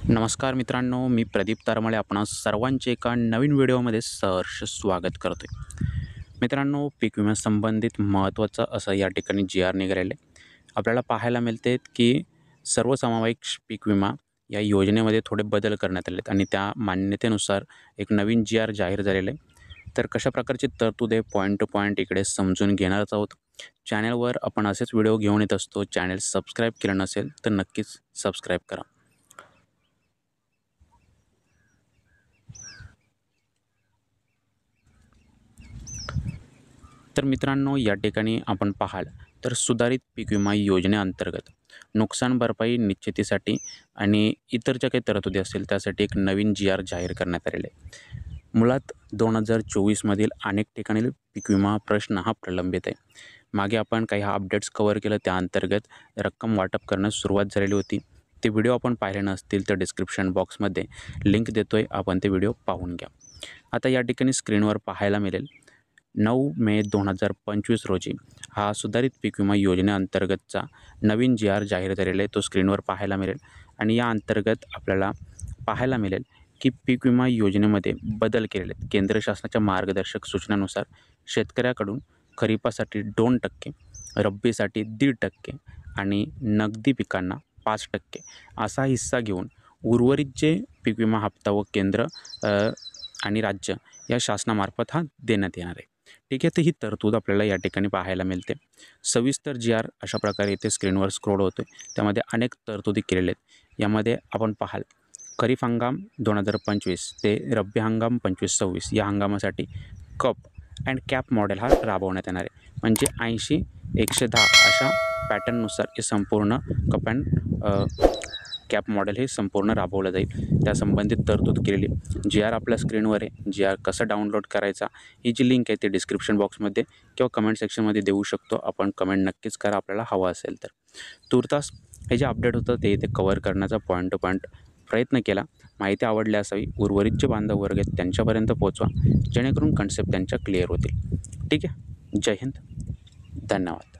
नमस्कार मित्रांनो, मी प्रदीप तारमाळे आपणा सर्वांचे एका नवीन व्हिडिओमध्ये सहर्ष स्वागत करतोय. मित्रांनो, पीक विम्यासंबंधित महत्त्वाचं असं या ठिकाणी जी-आर निघालेलं आहे. आपल्याला पाहायला मिळते की सर्वसमावेशक पीक विमा या योजनेमध्ये थोडे बदल करण्यात आले आहेत आणि त्या मान्यतेनुसार एक नवीन जी-आर जाहीर झालेलं आहे. तर कशा प्रकारची तरतूद आहे पॉईंट टू पॉईंट इकडे समजून घेणारच आहोत. चॅनलवर आपण असेच व्हिडिओ घेऊन येत असतो. चॅनल सबस्क्राईब केलं नसेल तर नक्कीच सबस्क्राईब करा. तर मित्रांनो, या ठिकाणी आपण पाहाल तर सुधारित पीक विमा योजनेअंतर्गत नुकसान भरपाई निश्चितीसाठी आणि इतर ज्या काही तरतुदी असतील त्यासाठी एक नवीन जी-आर जाहीर करण्यात आलेले आहे. मुळात 2024मधील अनेक ठिकाणी पीक विमा प्रश्न हा प्रलंबित आहे. मागे आपण काही अपडेट्स कव्हर केलं, त्या अंतर्गत रक्कम वाटप करण्यास सुरुवात झालेली होती. ते व्हिडिओ आपण पाहिले नसतील तर डिस्क्रिप्शन बॉक्समध्ये लिंक देतोय, आपण ते व्हिडिओ पाहून घ्या. आता या ठिकाणी स्क्रीनवर पाहायला मिळेल 9 मे 2025 रोजी हा सुधारित पीक विमा योजनेअंतर्गतचा नवीन जी-आर जाहीर झालेला आहे. तो स्क्रीनवर पाहायला मिळेल आणि या अंतर्गत आपल्याला पाहायला मिळेल की पीक विमा योजनेमध्ये बदल केलेले आहेत. केंद्र शासनाच्या मार्गदर्शक सूचनानुसार शेतकऱ्याकडून खरीपासाठी 2%, रब्बीसाठी 1.5% आणि नगदी पिकांना 5% असा हिस्सा घेऊन उर्वरित जे पीक विमा हप्ता व केंद्र आणि राज्य या शासनामार्फत हा देण्यात येणार आहे. ठीक आहे, तर ही तरतूद आपल्याला या ठिकाणी पाहायला मिळते. सविस्तर जी-आर अशा प्रकारे इथे स्क्रीनवर स्क्रोल होतो आहे. त्यामध्ये अनेक तरतुदी केलेल्या आहेत. यामध्ये आपण पाहाल खरीप हंगाम 2025 ते रब्बी हंगाम 25-26 या हंगामासाठी कप अँड कॅप मॉडेल हा राबवण्यात येणार आहे. म्हणजे 80-110 अशा पॅटर्ननुसार हे संपूर्ण कप अँड कॅप मॉडेल हे संपूर्ण राबवलं जाईल. त्या संबंधित तरतूद केलेली जी-आर आपल्या स्क्रीनवर आहे. जी-आर कसं डाउनलोड करायचा ही जी लिंक आहे ती डिस्क्रिप्शन बॉक्समध्ये किंवा कमेंट सेक्शनमध्ये देऊ शकतो. आपण कमेंट नक्कीच करा आपल्याला हवं असेल तर. तूर्तास हे जे अपडेट होतं ते इथे कव्हर करण्याचा पॉईंट टू पॉईंट प्रयत्न केला. माहिती आवडली असावी, उर्वरित जे बांधव वर्ग आहेत त्यांच्यापर्यंत पोहोचवा, जेणेकरून कन्सेप्ट त्यांच्या क्लिअर होतील. ठीक आहे. जय हिंद. धन्यवाद.